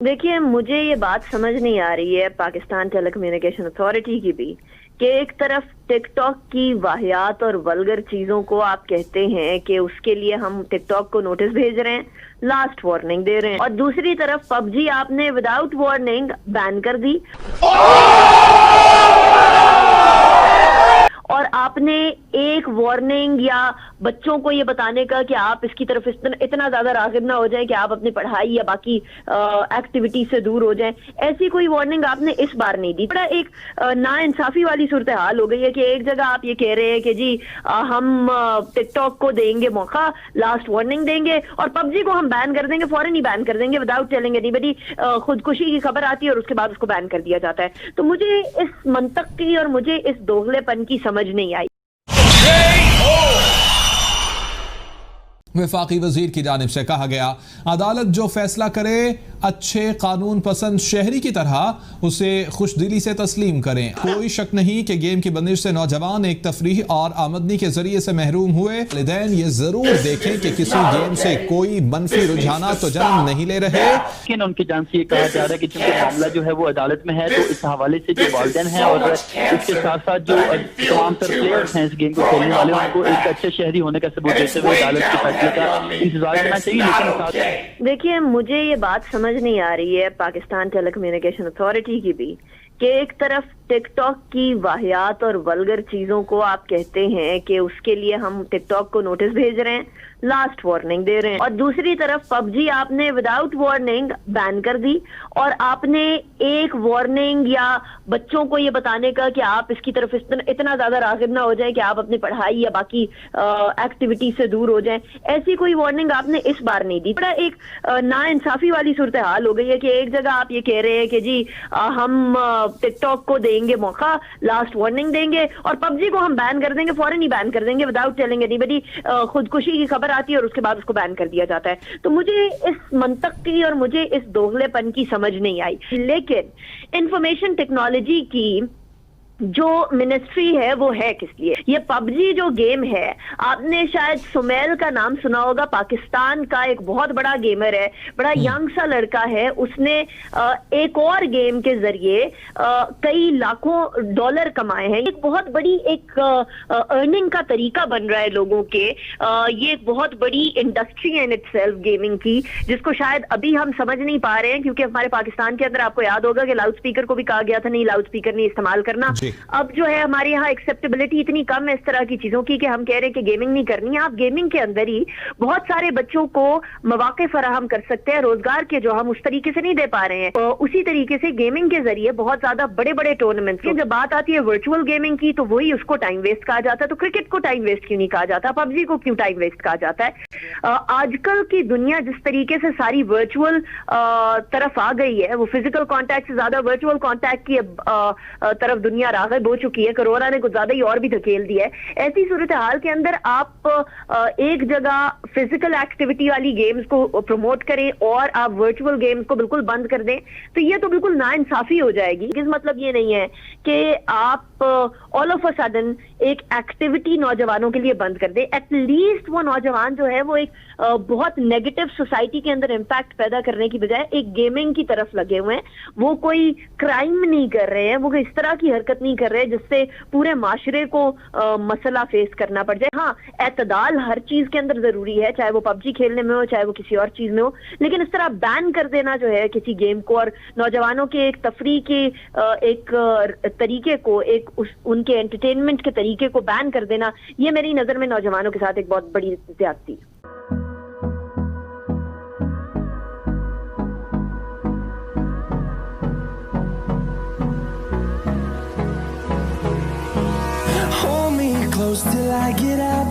دیکھیے مجھے یہ بات سمجھ نہیں آ رہی ہے پاکستان ٹیلی کمیونیکیشن اتھارٹی کی بھی کہ ایک طرف ٹک ٹاک کی واہیات اور ولگر چیزوں کو آپ کہتے ہیں کہ اس کے لیے ہم ٹک ٹاک کو نوٹس بھیج رہے ہیں، لاسٹ وارننگ دے رہے ہیں، اور دوسری طرف پب جی آپ نے وداؤٹ وارننگ بین کر دی اور آپ نے ایک وارننگ یا بچوں کو یہ بتانے کا کہ آپ اس کی طرف اتنا زیادہ راغب نہ ہو جائیں کہ آپ اپنی پڑھائی یا باقی ایکٹیویٹی سے دور ہو جائیں، ایسی کوئی وارننگ آپ نے اس بار نہیں دی۔ بڑا ایک نا انصافی والی صورتحال ہو گئی ہے کہ ایک جگہ آپ یہ کہہ رہے ہیں کہ جی ہم ٹک ٹاک کو دیں گے موقع، لاسٹ وارننگ دیں گے، اور پب جی کو ہم بین کر دیں گے، فوراً ہی بین کر دیں گے وداؤٹ ٹیلنگ اینی باڈی۔ خودکشی کی خبر آتی ہے اور اس کے بعد اس کو بین کر دیا جاتا ہے۔ تو مجھے اس منطق کی اور مجھے اس دوغلے پن کی سمجھ نہیں آئی۔ وفاقی وزیر کی جانب سے کہا گیا عدالت جو فیصلہ کرے اچھے قانون پسند شہری کی طرح اسے خوش دلی سے تسلیم کریں۔ کوئی شک نہیں کہ گیم کی بندش سے نوجوان ایک تفریح اور آمدنی کے ذریعے سے محروم ہوئے۔ والدین یہ ضرور دیکھیں کہ کسی گیم سے کوئی منفی رجحانات تو جنم نہیں لے رہے۔ لیکن ان کی جانب سے یہ کہا جا رہا ہے کہ چونکہ معاملہ جو ہے وہ عدالت میں ہے تو اس حوالے سے جو والدین ہیں اور اس کے ساتھ ساتھ جو تمام تر پلیئرز ہیں اس گیم کو کھیلنے والے ان کو ایک اچھے شہری ہونے کا ثبوت دیتے ہوئے عدالت کے فیصلے کا انتظار کرنا چاہیے۔ لیکن دیکھیے مجھے یہ بات سمجھ نہیں آ رہی ہے پاکستان ٹیلی کمیونیکیشن اتھارٹی کی بھی کہ ایک طرف ٹک ٹاک کی واہیات اور ولگر چیزوں کو آپ کہتے ہیں کہ اس کے لیے ہم ٹک ٹاک کو نوٹس بھیج رہے ہیں، لاسٹ وارننگ دے رہے ہیں، اور دوسری طرف پب جی آپ نے وداؤٹ وارننگ بین کر دی اور آپ نے ایک وارننگ یا بچوں کو یہ بتانے کا کہ آپ اس کی طرف اتنا زیادہ راغب نہ ہو جائیں کہ آپ اپنی پڑھائی یا باقی ایکٹیویٹی سے دور ہو جائیں، ایسی کوئی وارننگ آپ نے اس بار نہیں دی۔ بڑا ایک نا انصافی والی صورتحال ہو گئی ہے کہ ایک جگہ آپ یہ کہہ رہے ہیں کہ جی ہم ٹک ٹاک کو دیں گے موقع، لاسٹ وارننگ دیں گے، اور پب جی کو ہم بین کر دیں گے، فوراً ہی بین کر دیں گے وداؤٹ ٹیلنگ اینی باڈی۔ خودکشی کی خبر آتی ہے اور اس کے بعد اس کو بین کر دیا جاتا ہے۔ تو مجھے اس منطق کی اور مجھے اس دوغلے پن کی سمجھ نہیں آئی۔ لیکن انفارمیشن ٹیکنالوجی کی جو منسٹری ہے وہ ہے کس لیے؟ یہ پب جی جو گیم ہے، آپ نے شاید سمیل کا نام سنا ہوگا، پاکستان کا ایک بہت بڑا گیمر ہے، بڑا ینگ سا لڑکا ہے، اس نے ایک اور گیم کے ذریعے کئی لاکھوں ڈالر کمائے ہیں۔ ایک بہت بڑی ایک ارننگ کا طریقہ بن رہا ہے لوگوں کے، یہ ایک بہت بڑی انڈسٹری ہے ان اٹ سیلف گیمنگ کی، جس کو شاید ابھی ہم سمجھ نہیں پا رہے ہیں، کیونکہ ہمارے پاکستان کے اندر آپ کو یاد ہوگا کہ لاؤڈ اسپیکر کو بھی کہا گیا تھا نہیں لاؤڈ اسپیکر نہیں استعمال کرنا۔ اب جو ہے ہمارے یہاں ایکسیپٹیبلٹی اتنی کم ہے اس طرح کی چیزوں کی کہ ہم کہہ رہے ہیں کہ گیمنگ نہیں کرنی ہے۔ آپ گیمنگ کے اندر ہی بہت سارے بچوں کو مواقع فراہم کر سکتے ہیں روزگار کے، جو ہم اس طریقے سے نہیں دے پا رہے ہیں۔ اسی طریقے سے گیمنگ کے ذریعے بہت زیادہ بڑے بڑے ٹورنامنٹس کی جب بات آتی ہے ورچوئل گیمنگ کی تو وہی اس کو ٹائم ویسٹ کہا جاتا ہے۔ تو کرکٹ کو ٹائم ویسٹ کیوں نہیں کہا جاتا؟ پب جی کو کیوں ٹائم ویسٹ کہا جاتا ہے؟ آج کل کی دنیا جس طریقے سے ساری ورچوئل طرف آ گئی ہے، وہ فزیکل کانٹیکٹ سے زیادہ ورچوئل کانٹیکٹ کی طرف دنیا راغب ہو چکی ہے۔ کرونا نے کچھ زیادہ ہی اور بھی دھکیل دیا ہے۔ ایسی صورتحال کے اندر آپ ایک جگہ فزیکل ایکٹیویٹی والی گیمز کو پروموٹ کریں اور آپ ورچوئل گیمز کو بالکل بند کر دیں تو یہ تو بالکل ناانصافی ہو جائے گی۔ اس مطلب یہ نہیں ہے کہ آپ آل آف اے سڈن ایک ایکٹیویٹی نوجوانوں کے لیے بند کر دیں۔ ایٹ لیسٹ وہ نوجوان جو ہے وہ ایک بہت نیگیٹو سوسائٹی کے اندر امپیکٹ پیدا کرنے کی بجائے ایک گیمنگ کی طرف لگے ہوئے ہیں۔ وہ کوئی کرائم نہیں کر رہے ہیں، وہ اس طرح کی حرکت نہیں کر رہے جس سے پورے معاشرے کو مسئلہ فیس کرنا پڑ جائے۔ ہاں اعتدال ہر چیز کے اندر ضروری ہے، چاہے وہ پب جی کھیلنے میں ہو چاہے وہ کسی اور چیز میں ہو، لیکن اس طرح بین کر دینا جو ہے کسی گیم کو اور نوجوانوں کے ایک تفریح کے ایک طریقے کو، ایک ان کے انٹرٹینمنٹ کے طریقے کو بین کر دینا، یہ میری نظر میں نوجوانوں کے ساتھ ایک بہت بڑی زیادتی ہے۔ Till I get out